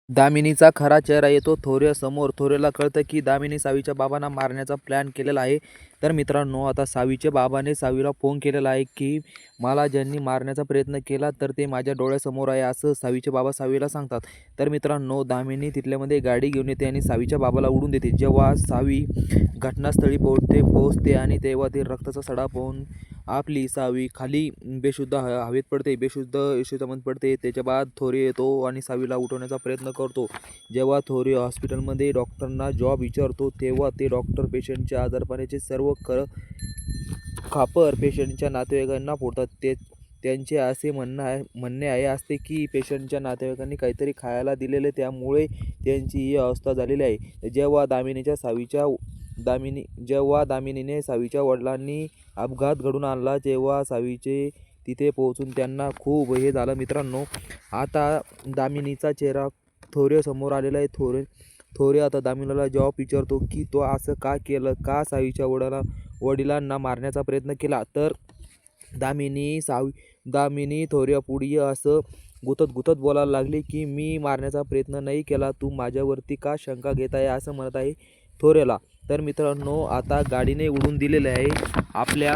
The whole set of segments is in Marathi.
दामिनीचा खरा चेहरा येतो थोरसमोर. थोरला कळतं की दामिनी सावीच्या बाबांना मारण्याचा प्लॅन केलेला आहे. तर मित्रांनो, आता सावीच्या बाबाने सावीला फोन केलेला आहे की मला ज्यांनी मारण्याचा प्रयत्न केला तर ते माझ्या डोळ्यासमोर आहे, असं सावीचे बाबा सावीला सांगतात. तर मित्रांनो, दामिनी तिथल्यामध्ये गाडी घेऊन येते आणि सावीच्या बाबाला उडून देते. जेव्हा सावी घटनास्थळी पोहोचते आणि तेव्हा ते रक्ताचा सडा पाहून आपली सावी खाली बेशुद्ध हवेत पडते, बेशुद्ध पडते. त्याच्या बाद थोरी येतो आणि सावीला उठवण्याचा प्रयत्न करतो. जेव्हा थोरी हॉस्पिटलमध्ये डॉक्टरांना जॉब विचारतो तेव्हा ते डॉक्टर पेशंटच्या आजारपणाचे सर्व खापर पेशंटच्या नातेवाईकांना फोडतात. त्यांचे असे म्हणणे असते की पेशंटच्या नातेवाईकांनी काहीतरी खायला दिलेले, त्यामुळे त्यांची ही अवस्था झालेली आहे. जेव्हा दामिनीने सावीच्या वडिलांनी अपघात घडून आणला तेव्हा सावीचे तिथे पोहोचून त्यांना खूप हे झालं. मित्रांनो, आता दामिनीचा चेहरा थोरसमोर आलेला आहे. थोरे आता दामिनीला जॉब विचारतो की तो असं का केलं, का सावीच्या वडिलांना मारण्याचा प्रयत्न केला. तर दामिनी थोरपुढे असं गुतत बोलायला लागली की मी मारण्याचा प्रयत्न नाही केला, तू माझ्यावरती का शंका घेत आहे, असं म्हणत आहे थोरेला. तर मित्रांनो, आता गाडीने उडून दिलेले आहे आपल्या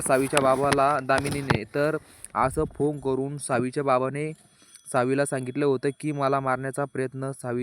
सावीच्या बाबाला दामिनीने. तर असं फोन करून सावीच्या बाबाने सावीला सांगितलं होतं की मला मारण्याचा प्रयत्न सावी